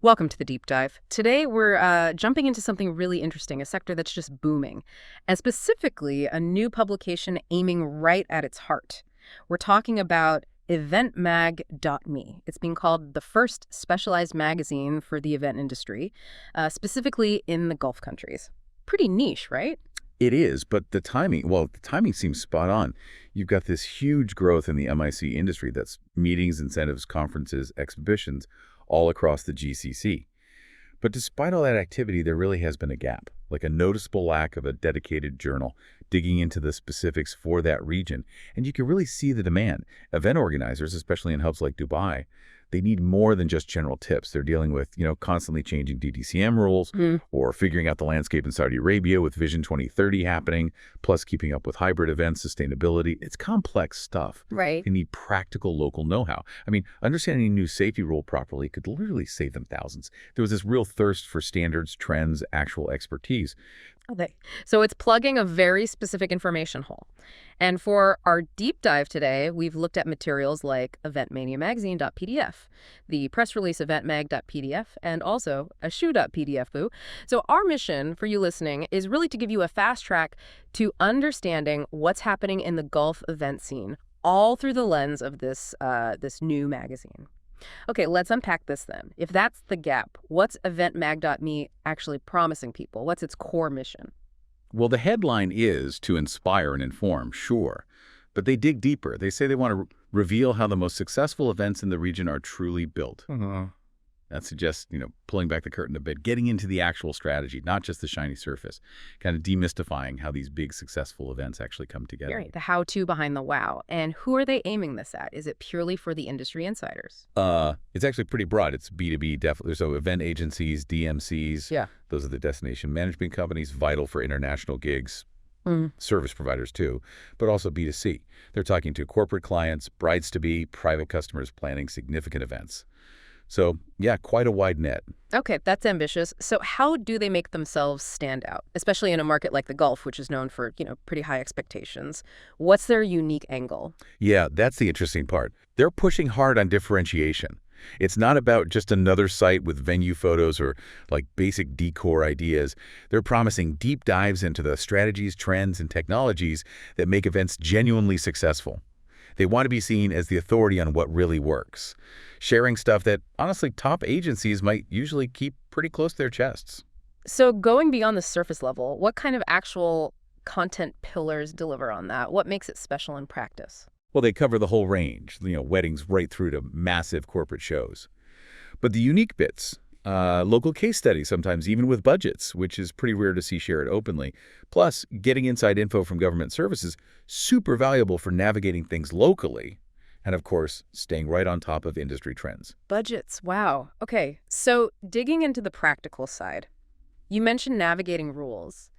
Welcome to the deep dive. Today, we're jumping into something really interesting, a sector that's just booming, and specifically a new publication aiming right at its heart. We're talking about eventmag.me. It's being called the first specialized magazine for the event industry, specifically in the Gulf countries. Pretty niche, right? It is, but the timing seems spot on. You've got this huge growth in the MIC industry that's meetings, incentives, conferences, exhibitions, all across the GCC. But despite all that activity, there really has been a gap, like a noticeable lack of a dedicated journal digging into the specifics for that region. And you can really see the demand. Event organizers, especially in hubs like Dubai, they need more than just general tips. They're dealing with, constantly changing DDCM rules or figuring out the landscape in Saudi Arabia with Vision 2030 happening, plus keeping up with hybrid events, sustainability. It's complex stuff. Right. They need practical local know-how. I mean, understanding a new safety rule properly could literally save them thousands. There was this real thirst for standards, trends, actual expertise. Okay. So it's plugging a very specific information hole. And for our deep dive today, we've looked at materials like eventmaniamagazine.pdf, the press release eventmag.pdf, and also a shoe.pdf boo. So our mission for you listening is really to give you a fast track to understanding what's happening in the Gulf event scene, all through the lens of this new magazine. Okay, let's unpack this then. If that's the gap, what's eventmag.me actually promising people? What's its core mission? Well, the headline is to inspire and inform, sure. But they dig deeper. They say they want to reveal how the most successful events in the region are truly built. That suggests, pulling back the curtain a bit, getting into the actual strategy, not just the shiny surface, kind of demystifying how these big successful events actually come together. Right, the how-to behind the wow. And who are they aiming this at? Is it purely for the industry insiders? It's actually pretty broad. It's B2B, definitely. So event agencies, DMCs, Yeah. those are the destination management companies, vital for international gigs, service providers too, but also B2C. They're talking to corporate clients, brides-to-be, private customers planning significant events. So, yeah, quite a wide net. Okay, that's ambitious. So how do they make themselves stand out, especially in a market like the Gulf, which is known for, pretty high expectations? What's their unique angle? Yeah, that's the interesting part. They're pushing hard on differentiation. It's not about just another site with venue photos or like basic decor ideas. They're promising deep dives into the strategies, trends, and technologies that make events genuinely successful. They want to be seen as the authority on what really works, sharing stuff that, honestly, top agencies might usually keep pretty close to their chests. So going beyond the surface level, what kind of actual content pillars deliver on that? What makes it special in practice? Well, they cover the whole range, weddings right through to massive corporate shows. But the unique bits, local case studies sometimes, even with budgets, which is pretty rare to see shared openly. Plus, getting inside info from government services, super valuable for navigating things locally. And of course, staying right on top of industry trends. Budgets, wow. Okay, so digging into the practical side, you mentioned navigating rules.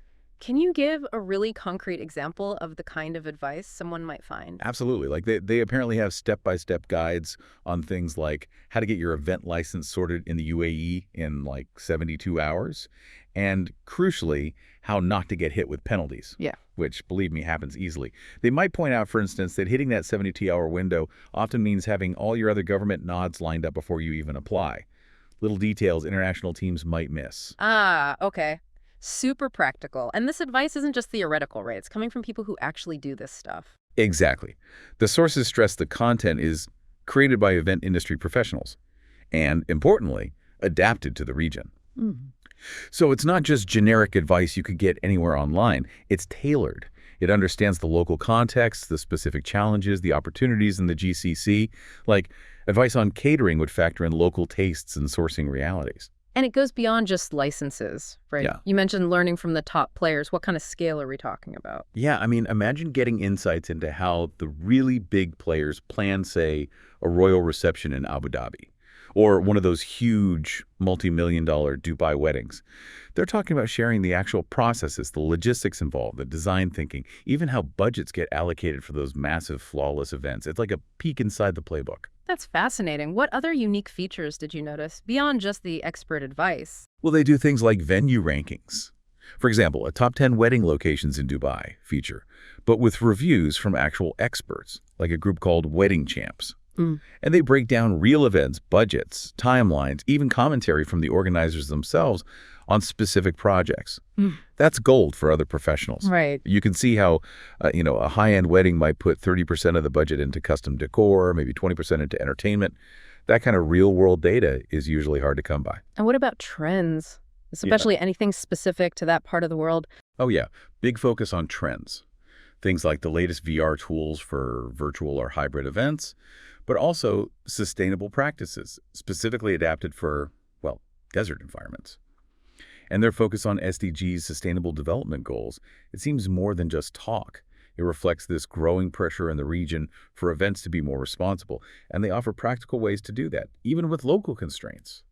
Can you give a really concrete example of the kind of advice someone might find? Absolutely. Like they apparently have step-by-step guides on things like how to get your event license sorted in the UAE in like 72 hours. And crucially, how not to get hit with penalties. Yeah. Which, believe me, happens easily. They might point out, for instance, that hitting that 72-hour window often means having all your other government nods lined up before you even apply. Little details international teams might miss. Ah, okay. Super practical. And this advice isn't just theoretical, right? It's coming from people who actually do this stuff. Exactly. The sources stress the content is created by event industry professionals and, importantly, adapted to the region. So it's not just generic advice you could get anywhere online. It's tailored. It understands the local context, the specific challenges, the opportunities in the GCC. Like, advice on catering would factor in local tastes and sourcing realities. And it goes beyond just licenses, right? Yeah. You mentioned learning from the top players. What kind of scale are we talking about? Yeah, I mean, imagine getting insights into how the really big players plan, say, a royal reception in Abu Dhabi, or one of those huge multi-million-dollar Dubai weddings. They're talking about sharing the actual processes, the logistics involved, the design thinking, even how budgets get allocated for those massive, flawless events. It's like a peek inside the playbook. That's fascinating. What other unique features did you notice beyond just the expert advice? Well, they do things like venue rankings. For example, a top 10 wedding locations in Dubai feature, but with reviews from actual experts, like a group called Wedding Champs. Mm. And they break down real events, budgets, timelines, even commentary from the organizers themselves on specific projects. Mm. That's gold for other professionals. Right. You can see how, a high-end wedding might put 30% of the budget into custom decor, maybe 20% into entertainment. That kind of real-world data is usually hard to come by. And what about trends? Especially anything specific to that part of the world? Oh, yeah. Big focus on trends. Things like the latest VR tools for virtual or hybrid events, but also sustainable practices, specifically adapted for, well, desert environments. And their focus on SDG's sustainable development goals, it seems more than just talk. It reflects this growing pressure in the region for events to be more responsible, and they offer practical ways to do that, even with local constraints.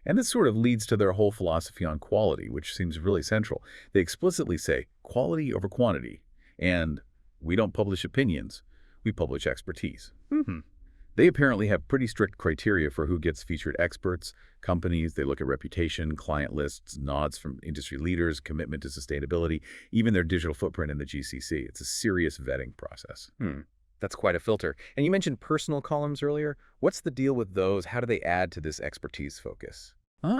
And this sort of leads to their whole philosophy on quality, which seems really central. They explicitly say quality over quantity, and we don't publish opinions, we publish expertise. They apparently have pretty strict criteria for who gets featured experts, companies. They look at reputation, client lists, nods from industry leaders, commitment to sustainability, even their digital footprint in the GCC. It's a serious vetting process. That's quite a filter. And you mentioned personal columns earlier. What's the deal with those? How do they add to this expertise focus?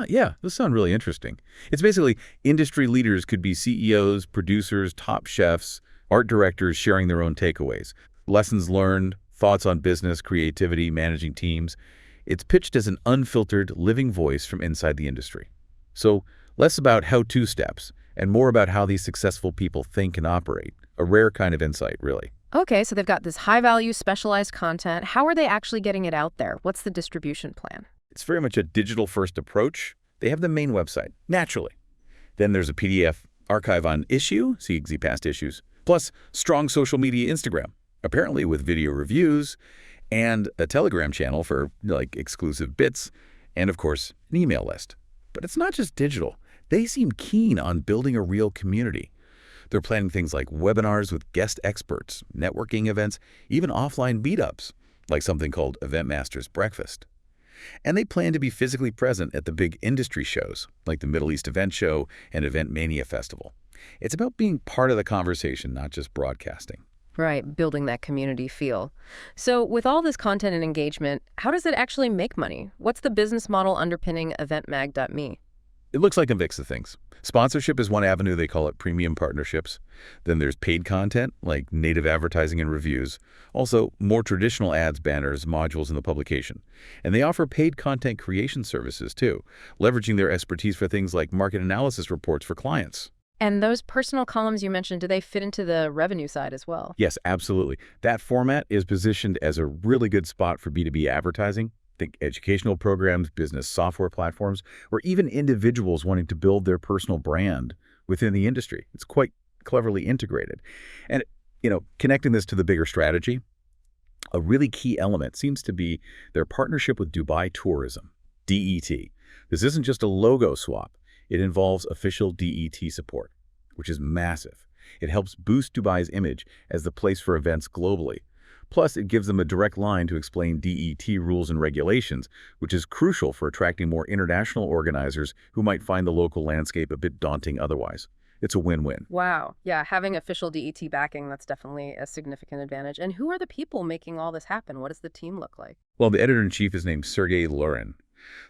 Yeah, those sound really interesting. It's basically industry leaders could be CEOs, producers, top chefs, art directors sharing their own takeaways, lessons learned, thoughts on business, creativity, managing teams. It's pitched as an unfiltered, living voice from inside the industry. So less about how-to steps and more about how these successful people think and operate. A rare kind of insight, really. Okay, so they've got this high-value, specialized content. How are they actually getting it out there? What's the distribution plan? It's very much a digital-first approach. They have the main website, naturally. Then there's a PDF archive on issue, see past issues, plus strong social media Instagram, apparently with video reviews, and a Telegram channel for, exclusive bits, and, of course, an email list. But it's not just digital. They seem keen on building a real community. They're planning things like webinars with guest experts, networking events, even offline meetups, like something called Event Masters Breakfast. And they plan to be physically present at the big industry shows, like the Middle East Event Show and Event Mania Festival. It's about being part of the conversation, not just broadcasting. Right, building that community feel. So with all this content and engagement, how does it actually make money? What's the business model underpinning eventmag.me? It looks like a mix of things. Sponsorship is one avenue. They call it premium partnerships. Then there's paid content, like native advertising and reviews. Also, more traditional ads, banners, modules in the publication. And they offer paid content creation services, too, leveraging their expertise for things like market analysis reports for clients. And those personal columns you mentioned, do they fit into the revenue side as well? Yes, absolutely. That format is positioned as a really good spot for B2B advertising. Think educational programs, business software platforms, or even individuals wanting to build their personal brand within the industry. It's quite cleverly integrated. And, connecting this to the bigger strategy, a really key element seems to be their partnership with Dubai Tourism, DET. This isn't just a logo swap. It involves official DET support, which is massive. It helps boost Dubai's image as the place for events globally. Plus, it gives them a direct line to explain DET rules and regulations, which is crucial for attracting more international organizers who might find the local landscape a bit daunting otherwise. It's a win-win. Wow. Yeah, having official DET backing, that's definitely a significant advantage. And who are the people making all this happen? What does the team look like? Well, the editor-in-chief is named Sergey Lurin.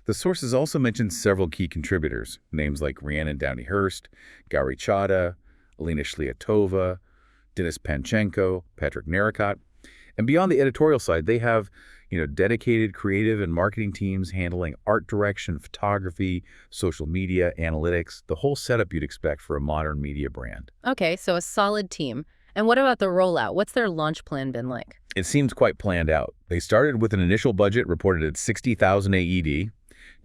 The sources also mention several key contributors, names like Rhiannon Downey-Hurst, Gauri Chadha, Alina Shliatova, Denis Panchenko, Patrick Naricot. And beyond the editorial side, they have, dedicated creative and marketing teams handling art direction, photography, social media, analytics, the whole setup you'd expect for a modern media brand. Okay, so a solid team. And what about the rollout? What's their launch plan been like? It seems quite planned out. They started with an initial budget reported at 60,000 AED,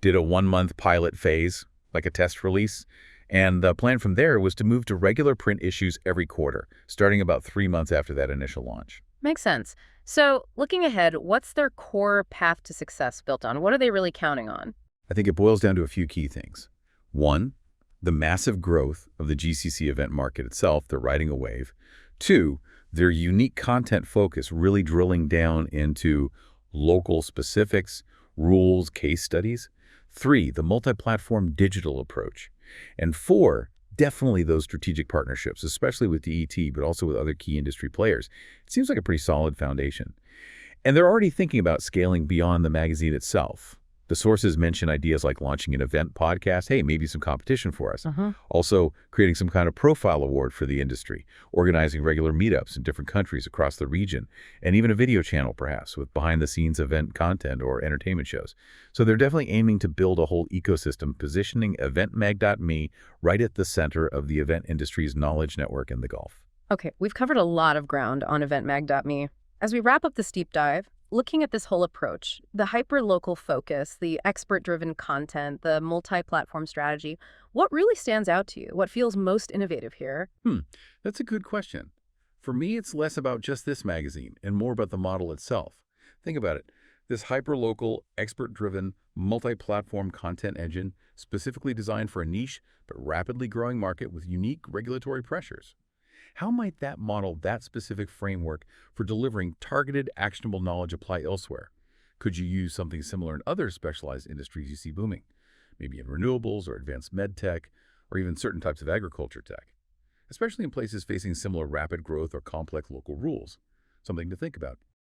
did a 1-month pilot phase, like a test release, and the plan from there was to move to regular print issues every quarter, starting about 3 months after that initial launch. Makes sense. So looking ahead, what's their core path to success built on? What are they really counting on? I think it boils down to a few key things. One, the massive growth of the GCC event market itself. They're riding a wave. Two, their unique content focus, really drilling down into local specifics, rules, case studies. Three, the multi-platform digital approach. And four, definitely those strategic partnerships, especially with DET, but also with other key industry players. It seems like a pretty solid foundation. And they're already thinking about scaling beyond the magazine itself. The sources mention ideas like launching an event podcast, hey, maybe some competition for us. Also, creating some kind of profile award for the industry, organizing regular meetups in different countries across the region, and even a video channel, perhaps, with behind-the-scenes event content or entertainment shows. So they're definitely aiming to build a whole ecosystem, positioning EventMag.me right at the center of the event industry's knowledge network in the Gulf. Okay, we've covered a lot of ground on EventMag.me. As we wrap up this deep dive, looking at this whole approach, the hyper-local focus, the expert-driven content, the multi-platform strategy, what really stands out to you? What feels most innovative here? That's a good question. For me, it's less about just this magazine and more about the model itself. Think about it. This hyper-local, expert-driven, multi-platform content engine specifically designed for a niche but rapidly growing market with unique regulatory pressures. How might that model, that specific framework for delivering targeted, actionable knowledge apply elsewhere? Could you use something similar in other specialized industries you see booming? Maybe in renewables or advanced med tech, or even certain types of agriculture tech, especially in places facing similar rapid growth or complex local rules. Something to think about.